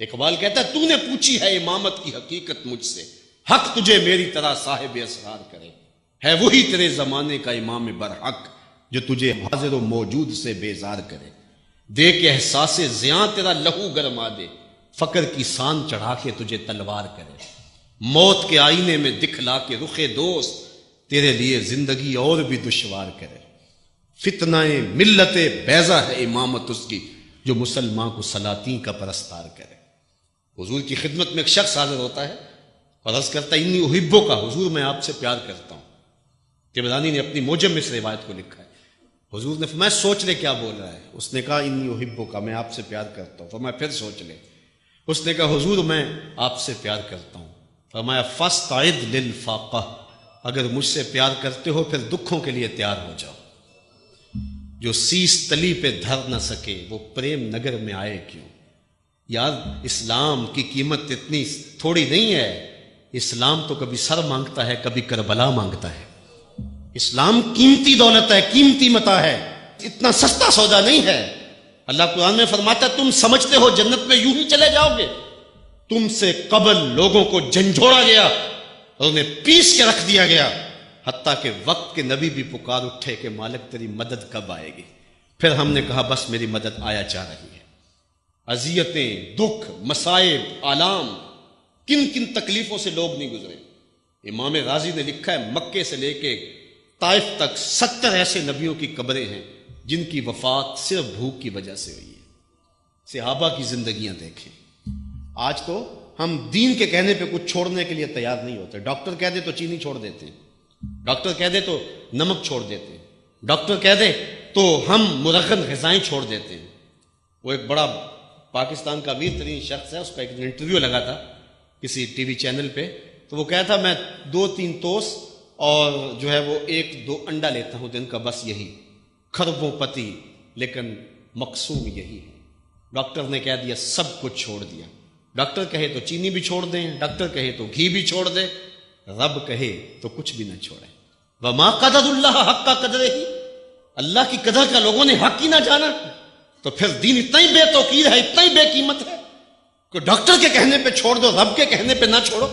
اقبال کہتا ہے تو نے پوچھی ہے امامت کی حقیقت مجھ سے، حق تجھے میری طرح صاحب اسرار کرے، ہے وہی تیرے زمانے کا امام برحق جو تجھے حاضر و موجود سے بیزار کرے، دے کے احساس زیاں تیرا لہو گرما دے، فقر کی سان چڑھا کے تجھے تلوار کرے، موت کے آئینے میں دکھلا کے رخ دوست تیرے لیے زندگی اور بھی دشوار کرے، فتنہ ملت بیضا ہے امامت اس کی جو مسلمان کو سلاطین کا پرستار کرے۔ حضور کی خدمت میں ایک شخص حاضر ہوتا ہے اور عرض کرتا ہے انی احبو کا، حضور میں آپ سے پیار کرتا ہوں۔ طبرانی نے اپنی موجم میں اس روایت کو لکھا ہے۔ حضور نے فرمایا سوچ لے کیا بول رہا ہے۔ اس نے کہا انی احبو کا، میں آپ سے پیار کرتا ہوں۔ فرمایا پھر سوچ لے۔ اس نے کہا حضور میں آپ سے پیار کرتا ہوں۔ فرمایا فاستعد للفاقہ، اگر مجھ سے پیار کرتے ہو پھر دکھوں کے لیے تیار ہو جاؤ۔ جو سیس تلی پہ دھر نہ سکے وہ پریم نگر میں آئے کیوں؟ یار اسلام کی قیمت اتنی تھوڑی نہیں ہے، اسلام تو کبھی سر مانگتا ہے کبھی کربلا مانگتا ہے۔ اسلام قیمتی دولت ہے، قیمتی متاع ہے، اتنا سستا سودا نہیں ہے۔ اللہ قرآن میں فرماتا ہے تم سمجھتے ہو جنت میں یوں ہی چلے جاؤ گے؟ تم سے قبل لوگوں کو جھنجھوڑا گیا اور انہیں پیس کے رکھ دیا گیا، حتیٰ کہ وقت کے نبی بھی پکار اٹھے کہ مالک تیری مدد کب آئے گی؟ پھر ہم نے کہا بس میری مدد آیا جا رہی ہے۔ اذیتیں، دکھ، مصائب، آلام، کن کن تکلیفوں سے لوگ نہیں گزرے۔ امام غازی نے لکھا ہے مکے سے لے کے طائف تک 70 ایسے نبیوں کی قبریں ہیں جن کی وفات صرف بھوک کی وجہ سے ہوئی ہے۔ صحابہ کی زندگیاں دیکھیں۔ آج تو ہم دین کے کہنے پہ کچھ چھوڑنے کے لیے تیار نہیں ہوتے۔ ڈاکٹر کہہ دے تو چینی چھوڑ دیتے ہیں، ڈاکٹر کہہ دے تو نمک چھوڑ دیتے ہیں، ڈاکٹر کہہ دے تو ہم مرغن غذائیں چھوڑ دیتے ہیں۔ وہ ایک بڑا پاکستان کا امیر ترین شخص ہے، اس کا ایک انٹرویو لگا تھا کسی ٹی وی چینل پہ، تو وہ کہا تھا میں 2-3 توس اور جو ہے وہ 1-2 انڈا لیتا ہوں دن کا، بس یہی، کھربوں پتی، لیکن مقصود یہی ہے۔ ڈاکٹر نے کہہ دیا سب کچھ چھوڑ دیا۔ ڈاکٹر کہے تو چینی بھی چھوڑ دیں، ڈاکٹر کہے تو گھی بھی چھوڑ دے، رب کہے تو کچھ بھی نہ چھوڑے۔ وما قدر اللہ حق قدرہ ہی، اللہ کی قدر کا لوگوں نے حق ہی نہ جانا، تو پھر دین اتنا ہی بے توقیر ہے، اتنا ہی بے قیمت ہے کہ ڈاکٹر کے کہنے پہ چھوڑ دو، رب کے کہنے پہ نہ چھوڑو،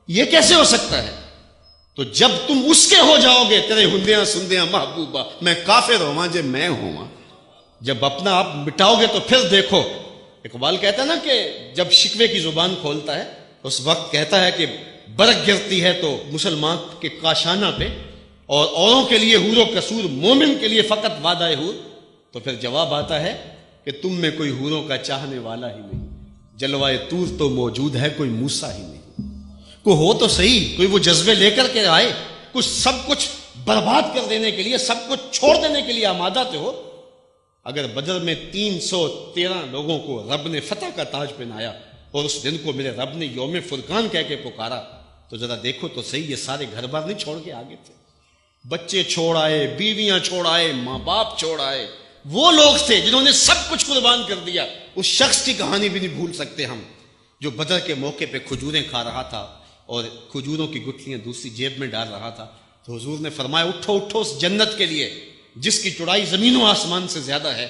یہ کیسے ہو سکتا ہے؟ تو جب تم اس کے ہو جاؤ گے تیرے ہندیاں سندیاں محبوبہ میں کافر ہواں جے میں ہوں، جب اپنا آپ مٹاؤ گے تو پھر دیکھو۔ اقبال کہتا ہے نا کہ جب شکوے کی زبان کھولتا ہے اس وقت کہتا ہے کہ برق گرتی ہے تو مسلمان کے کاشانہ پہ، اور اوروں کے لیے حور و قصور، مومن کے لیے فقط وعدہ حور، تو پھر جواب آتا ہے کہ تم میں کوئی حوروں کا چاہنے والا ہی نہیں، جلوائے طور تو موجود ہے کوئی موسیٰ ہی نہیں۔ کوئی ہو تو صحیح، کوئی وہ جذبے لے کر کے آئے، کچھ سب کچھ برباد کر دینے کے لیے، سب کچھ چھوڑ دینے کے لیے آمادہ تھے ہو۔ اگر بدر میں 313 لوگوں کو رب نے فتح کا تاج پہنایا اور اس دن کو میرے رب نے یوم فرقان کہہ کے پکارا، تو ذرا دیکھو تو صحیح، یہ سارے گھر بار نہیں چھوڑ کے آگے تھے، بچے چھوڑ آئے، بیویاں چھوڑ آئے، ماں باپ چھوڑ آئے، وہ لوگ تھے جنہوں نے سب کچھ قربان کر دیا۔ اس شخص کی کہانی بھی نہیں بھول سکتے ہم جو بدر کے موقع پہ کھجوریں کھا رہا تھا اور کھجوروں کی گٹھلیاں دوسری جیب میں ڈال رہا تھا، تو حضور نے فرمایا اٹھو اٹھو اس جنت کے لیے جس کی چوڑائی زمین و آسمان سے زیادہ ہے۔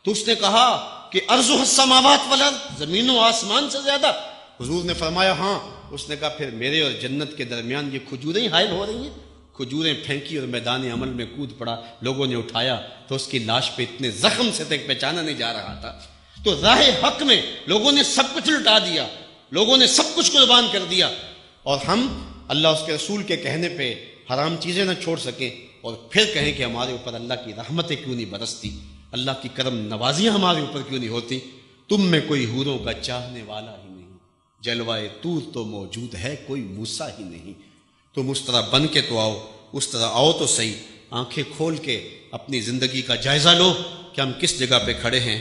تو اس نے کہا کہ ارضها السماوات والارض، زمین و آسمان سے زیادہ؟ حضور نے فرمایا ہاں۔ اس نے کہا پھر میرے اور جنت کے درمیان یہ کھجوریں حائل ہو رہی ہیں؟ کھجوریں پھینکی اور میدان عمل میں کود پڑا، لوگوں نے اٹھایا تو اس کی لاش پہ اتنے زخم سے تک پہچانا نہیں جا رہا تھا۔ تو راہ حق میں لوگوں نے سب کچھ لٹا دیا، لوگوں نے سب کچھ قربان کر دیا، اور ہم اللہ اس کے رسول کے کہنے پہ حرام چیزیں نہ چھوڑ سکیں اور پھر کہیں کہ ہمارے اوپر اللہ کی رحمتیں کیوں نہیں برستی، اللہ کی کرم نوازیاں ہمارے اوپر کیوں نہیں ہوتی؟ تم میں کوئی حوروں کا چاہنے والا ہی نہیں، جلوائے طور تو موجود ہے کوئی موسیٰ ہی نہیں۔ تم اس طرح بن کے تو آؤ، اس طرح آؤ تو صحیح، آنکھیں کھول کے اپنی زندگی کا جائزہ لو کہ ہم کس جگہ پہ کھڑے ہیں۔